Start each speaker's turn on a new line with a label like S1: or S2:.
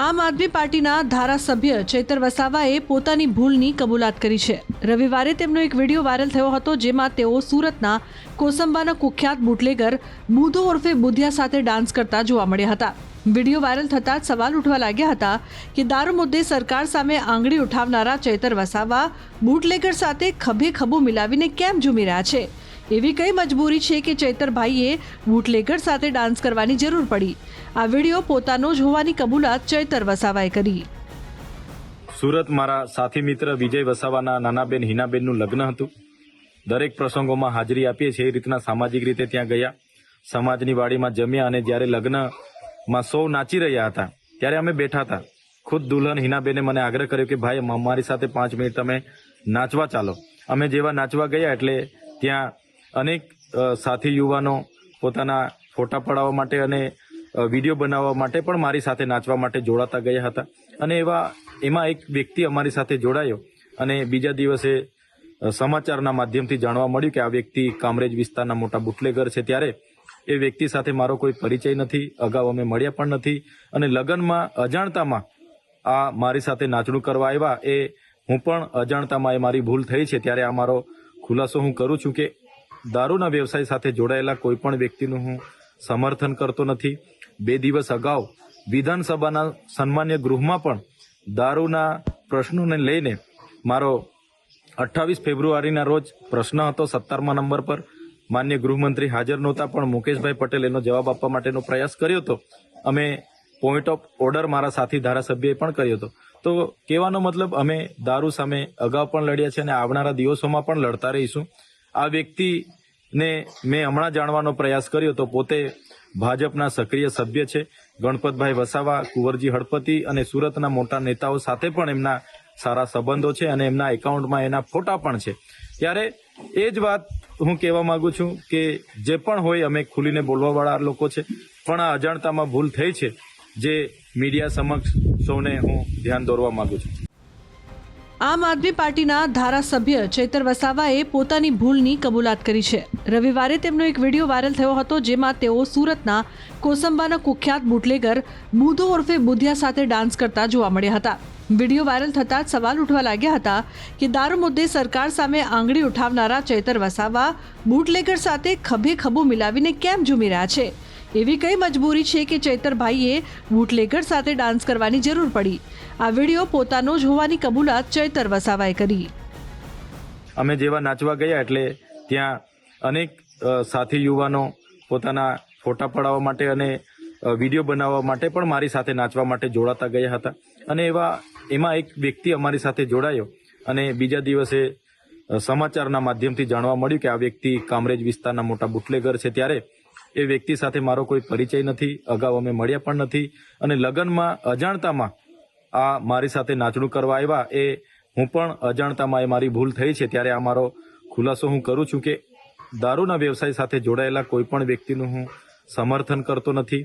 S1: આમ આદમી પાર્ટીના ધારાસભ્ય ચૈતર વસાવાએ પોતાની ભૂલની કબૂલાત કરી છે। રવિવારે તેમનો એક વિડીયો વાયરલ થયો હતો, જેમાં તેઓ સુરતના કોસંબાના કુખ્યાત બુટલેગર બુધો ઉર્ફે બુધિયા સાથે ડાન્સ કરતા જોવા મળ્યા હતા। વિડીયો વાયરલ થતાં જ સવાલ ઉઠવા લાગ્યા હતા કે દારૂ મુદ્દે સરકાર સામે આંગળી ઉઠાવનારા ચૈતર વસાવા બુટલેગર સાથે ખભે ખભો મિલાવીને કેમ ઝૂમી રહ્યા છે। એવી કઈ મજબૂરી છે કે ચૈતરભાઈએ બુટલેગર સાથે ડાન્સ કરવાની જરૂર પડી? આ વિડીયો પોતાનો જ હોવાની કબૂલાત ચૈતર વસાવાએ કરી।
S2: સુરત મારા સાથી મિત્ર વિજય વસાવાના નાનાબેન હિનાબેનનું લગ્ન હતું। દરેક પ્રસંગોમાં હાજરી આપીએ છીએ, એ રીતના સામાજિક રીતે ત્યાં ગયા, સમાજની વાડીમાં જમ્યા અને જ્યારે લગ્નમાં સૌ નાચી રહ્યા હતા ત્યારે અમે બેઠા હતા। ખુદ દુલ્હન હિનાબેને મને આગ્રહ કર્યો કે ભાઈ અમારી સાથે 5 મિનિટ તમે નાચવા ચાલો। અમે જેવા નાચવા ગયા એટલે ત્યાં અનેક સાથી યુવાનો પોતાના ફોટા પડાવવા માટે અને વિડીયો બનાવવા માટે પણ મારી સાથે નાચવા માટે જોડાતા ગયા હતા। અને એમાં એક વ્યક્તિ અમારી સાથે જોડાયો અને બીજા દિવસે સમાચારના માધ્યમથી જાણવા મળ્યું કે આ વ્યક્તિ કામરેજ વિસ્તારના મોટા બુટલેગર છે। ત્યારે એ વ્યક્તિ સાથે મારો કોઈ પરિચય નથી, અગાઉ અમે મળ્યા પણ નથી અને લગ્નમાં અજાણતામાં આ મારી સાથે નાચણું કરવા આવ્યા। એ હું પણ અજાણતામાં એ મારી ભૂલ થઈ છે। ત્યારે આ મારો ખુલાસો હું કરું છું કે દારૂના વ્યવસાય સાથે જોડાયેલા કોઈ પણ વ્યક્તિનું હું સમર્થન કરતો નથી। 2 દિવસ અગાઉ વિધાનસભાના સન્માન્ય ગૃહમાં પણ દારૂના પ્રશ્નોને લઈને મારો 28 ફેબ્રુઆરીના રોજ પ્રશ્ન હતો 17મા નંબર પર। માન્ય ગૃહમંત્રી હાજર નહોતા, પણ મુકેશભાઈ પટેલ એનો જવાબ આપવા માટેનો પ્રયાસ કર્યો હતો। અમે પોઈન્ટ ઓફ ઓર્ડર મારા સાથી ધારાસભ્યએ પણ કર્યો હતો। તો કહેવાનો મતલબ અમે દારૂ સામે અગાઉ પણ લડ્યા છે અને આવનારા દિવસોમાં પણ લડતા રહીશું। આ વ્યક્તિને મેં હમણાં જાણવાનો પ્રયાસ કર્યો તો પોતે ભાજપના સક્રિય સભ્ય છે। ગણપતભાઈ વસાવા, કુંવરજી હળપતિ અને સુરતના મોટા નેતાઓ સાથે પણ એમના સારા સંબંધો છે અને એમના એકાઉન્ટમાં એના ફોટા પણ છે। ત્યારે એ જ વાત હું કહેવા માંગુ છું કે જે પણ હોય અમે ખુલીને બોલવાવાળા લોકો છે, પણ આ અજાણતામાં ભૂલ થઈ છે જે મીડિયા સમક્ષ સૌને હું ધ્યાન દોરવા માંગુ છું।
S1: આમ આદમી પાર્ટીના ધારાસભ્ય ચૈતર વસાવાએ પોતાની ભૂલની કબૂલાત કરી છે। રવિવારે તેમનો એક વિડીયો વાયરલ થયો હતો, જેમાં તેઓ સુરતના કોસંબાના કુખ્યાત બુટલેગર બુધો ઉર્ફે બુધિયા સાથે ડાન્સ કરતા જોવા મળ્યા હતા। વિડીયો વાયરલ થતાં જ સવાલ ઉઠવા લાગ્યા હતા કે દારૂ મુદ્દે સરકાર સામે આંગળી ઉઠાવનારા ચૈતર વસાવા બુટલેગર સાથે ખભે ખભો મિલાવીને કેમ ઝૂમી રહ્યા છે? એવી કઈ મજબૂરી છે કે ચૈતરભાઈએ બુટલેગર સાથે ડાન્સ કરવાની જરૂર પડી? આ વિડીયો પોતાનો જ હોવાની કબૂલાત ચૈતર વસાવાએ કરી।
S2: અમે જેવા નાચવા ગયા એટલે ત્યાં અનેક સાથી યુવાનો પોતાના ફોટા પડાવવા માટે અને વિડીયો બનાવવા માટે પણ મારી સાથે નાચવા માટે જોડાતા ગયા હતા। અને એમાં એક વ્યક્તિ અમારી સાથે જોડાયો અને બીજા દિવસે સમાચારના માધ્યમથી જાણવા મળ્યું કે આ વ્યક્તિ કામરેજ વિસ્તારના મોટા બુટલેગર છે। ત્યારે એ વ્યક્તિ સાથે મારો કોઈ પરિચય નથી, અગાઉ અમે મળ્યા પણ નથી અને લગ્નમાં અજાણતામાં આ મારી સાથે નાચણું કરવા આવ્યા। એ હું પણ અજાણતામાં એ મારી ભૂલ થઈ છે। ત્યારે આ મારો ખુલાસો હું કરું છું કે દારૂના વ્યવસાય સાથે જોડાયેલા કોઈ પણ વ્યક્તિનું હું સમર્થન કરતો નથી।